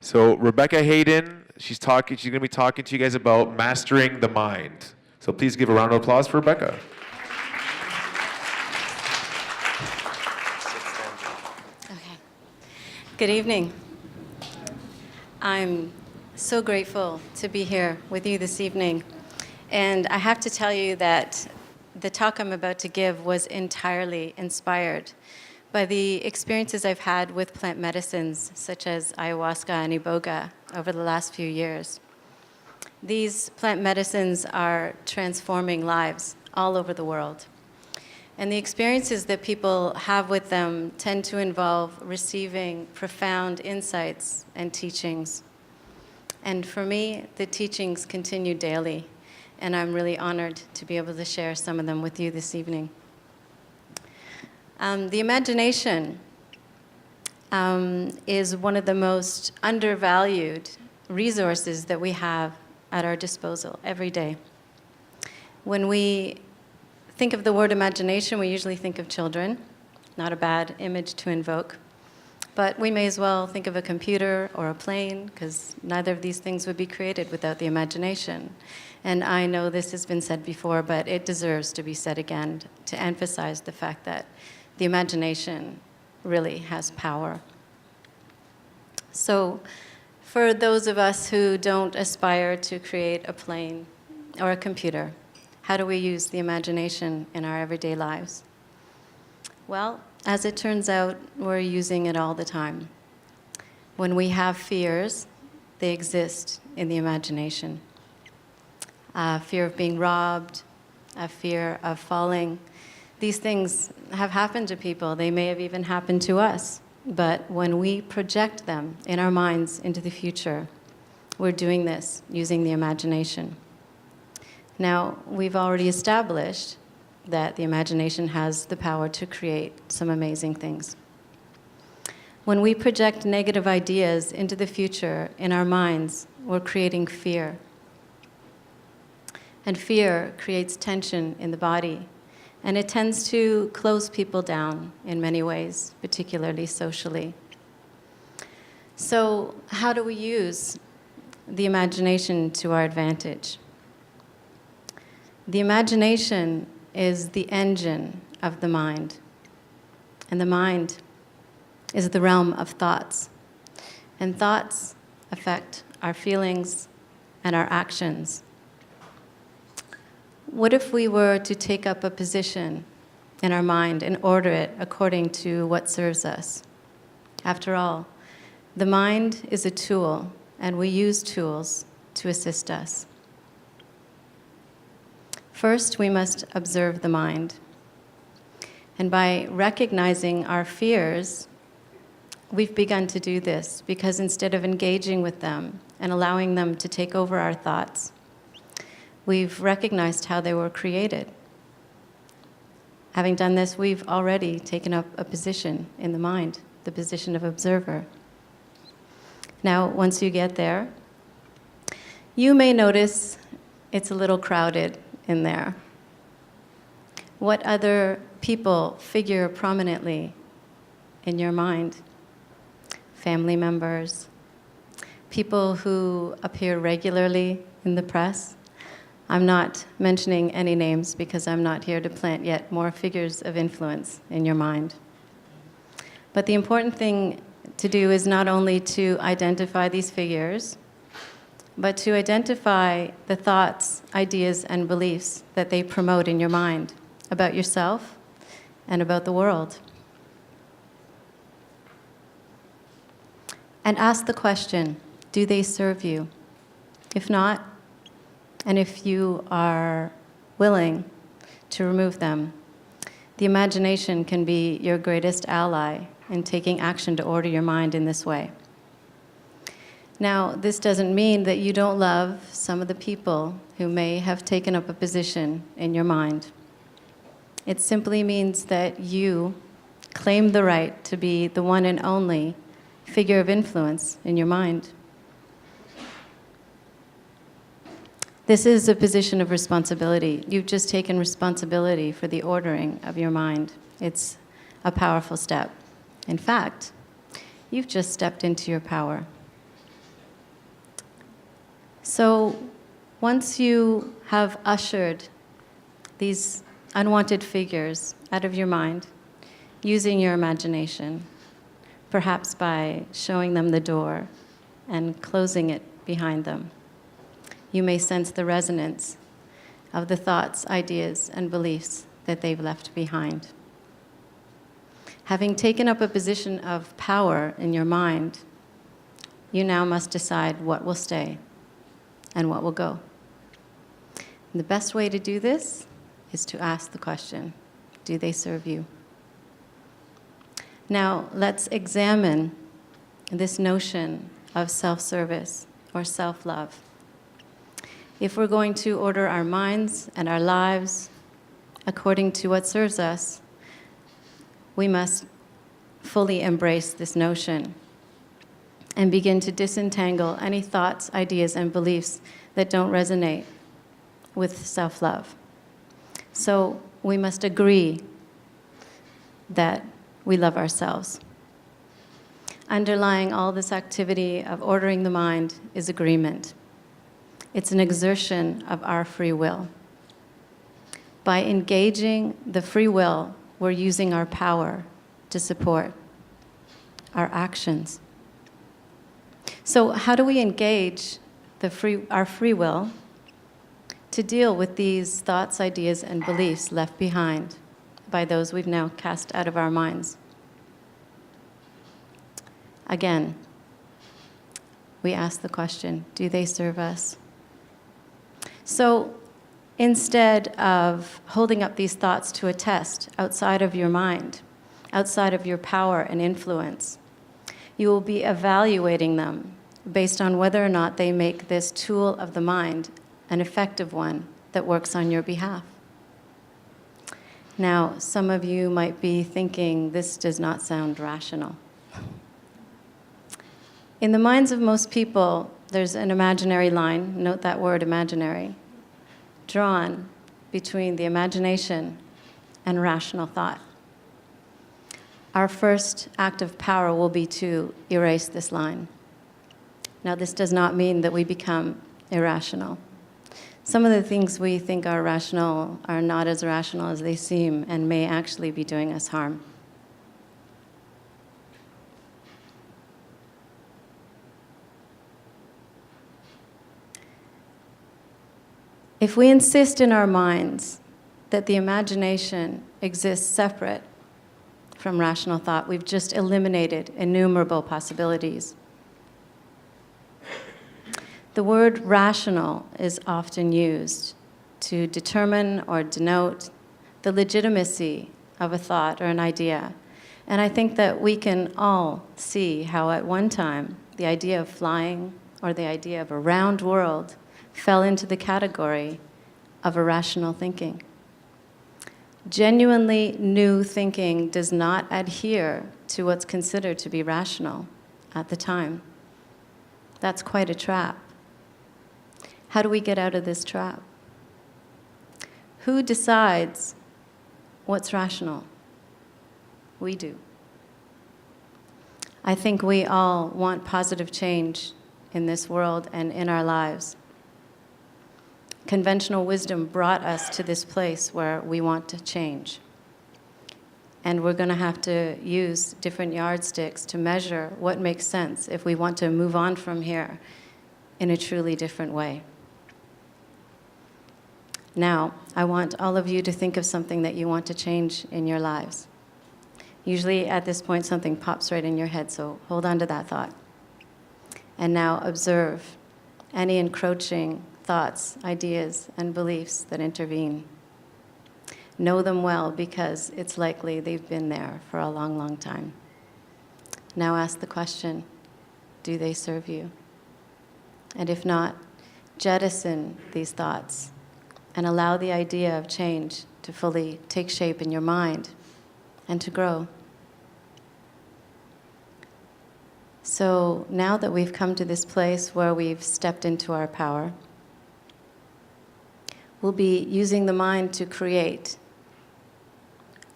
So Rebecca Hayden, she's going to be talking to you guys about mastering the mind. So please give a round of applause for Rebecca. Okay. Good evening. I'm so grateful to be here with you this evening. And I have to tell you that the talk I'm about to give was entirely inspired by the experiences I've had with plant medicines such as ayahuasca and iboga over the last few years. These plant medicines are transforming lives all over the world. And the experiences that people have with them tend to involve receiving profound insights and teachings. And for me, the teachings continue daily, and I'm really honored to be able to share some of them with you this evening. The imagination is one of the most undervalued resources that we have at our disposal every day. When we think of the word imagination, we usually think of children. Not a bad image to invoke. But we may as well think of a computer or a plane, because neither of these things would be created without the imagination. And I know this has been said before, but it deserves to be said again to emphasize the fact that the imagination really has power. So for those of us who don't aspire to create a plane or a computer, how do we use the imagination in our everyday lives? Well, as it turns out, we're using it all the time. When we have fears, they exist in the imagination. Fear of being robbed, a fear of falling. These things have happened to people. They may have even happened to us. But when we project them in our minds into the future, we're doing this using the imagination. Now, we've already established that the imagination has the power to create some amazing things. When we project negative ideas into the future in our minds, we're creating fear. And fear creates tension in the body. And it tends to close people down in many ways, particularly socially. So how do we use the imagination to our advantage? The imagination is the engine of the mind. And the mind is the realm of thoughts. And thoughts affect our feelings and our actions. What if we were to take up a position in our mind and order it according to what serves us? After all, the mind is a tool, and we use tools to assist us. First, we must observe the mind. And by recognizing our fears, we've begun to do this because instead of engaging with them and allowing them to take over our thoughts, we've recognized how they were created. Having done this, we've already taken up a position in the mind, the position of observer. Now, once you get there, you may notice it's a little crowded in there. What other people figure prominently in your mind? Family members, people who appear regularly in the press. I'm not mentioning any names because I'm not here to plant yet more figures of influence in your mind. But the important thing to do is not only to identify these figures, but to identify the thoughts, ideas, and beliefs that they promote in your mind about yourself and about the world. And ask the question, do they serve you? If not, and if you are willing to remove them, the imagination can be your greatest ally in taking action to order your mind in this way. Now, this doesn't mean that you don't love some of the people who may have taken up a position in your mind. It simply means that you claim the right to be the one and only figure of influence in your mind. This is a position of responsibility. You've just taken responsibility for the ordering of your mind. It's a powerful step. In fact, you've just stepped into your power. So once you have ushered these unwanted figures out of your mind, using your imagination, perhaps by showing them the door and closing it behind them, you may sense the resonance of the thoughts, ideas, and beliefs that they've left behind. Having taken up a position of power in your mind, you now must decide what will stay and what will go. And the best way to do this is to ask the question, do they serve you? Now, let's examine this notion of self-service or self-love. If we're going to order our minds and our lives according to what serves us, we must fully embrace this notion and begin to disentangle any thoughts, ideas, and beliefs that don't resonate with self-love. So we must agree that we love ourselves. Underlying all this activity of ordering the mind is agreement. It's an exertion of our free will. By engaging the free will, we're using our power to support our actions. So how do we engage our free will to deal with these thoughts, ideas, and beliefs left behind by those we've now cast out of our minds? Again, we ask the question, do they serve us? So instead of holding up these thoughts to a test outside of your mind, outside of your power and influence, you will be evaluating them based on whether or not they make this tool of the mind an effective one that works on your behalf. Now, some of you might be thinking, this does not sound rational. In the minds of most people, there's an imaginary line, note that word imaginary, drawn between the imagination and rational thought. Our first act of power will be to erase this line. Now, this does not mean that we become irrational. Some of the things we think are rational are not as rational as they seem and may actually be doing us harm. If we insist in our minds that the imagination exists separate from rational thought, we've just eliminated innumerable possibilities. The word rational is often used to determine or denote the legitimacy of a thought or an idea. And I think that we can all see how at one time the idea of flying or the idea of a round world fell into the category of irrational thinking. Genuinely new thinking does not adhere to what's considered to be rational at the time. That's quite a trap. How do we get out of this trap? Who decides what's rational? We do. I think we all want positive change in this world and in our lives. Conventional wisdom brought us to this place where we want to change. And we're going to have to use different yardsticks to measure what makes sense if we want to move on from here in a truly different way. Now, I want all of you to think of something that you want to change in your lives. Usually at this point, something pops right in your head, so hold on to that thought. And now observe any encroaching thoughts, ideas, and beliefs that intervene. Know them well because it's likely they've been there for a long, long time. Now ask the question, do they serve you? And if not, jettison these thoughts and allow the idea of change to fully take shape in your mind and to grow. So now that we've come to this place where we've stepped into our power, we'll be using the mind to create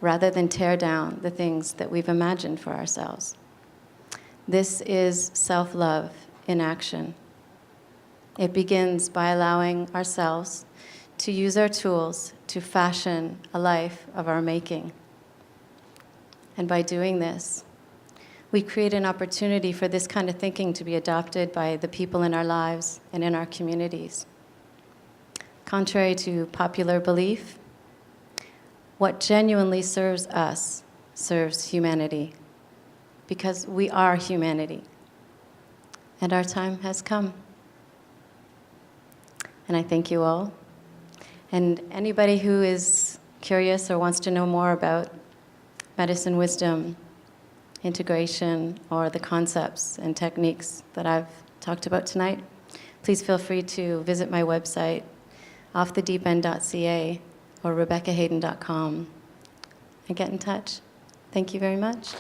rather than tear down the things that we've imagined for ourselves. This is self-love in action. It begins by allowing ourselves to use our tools to fashion a life of our making. And by doing this, we create an opportunity for this kind of thinking to be adopted by the people in our lives and in our communities. Contrary to popular belief, what genuinely serves us serves humanity, because we are humanity. And our time has come. And I thank you all. And anybody who is curious or wants to know more about medicine wisdom, integration, or the concepts and techniques that I've talked about tonight, please feel free to visit my website, offthedeepend.ca or RebeccaHayden.com, and get in touch. Thank you very much.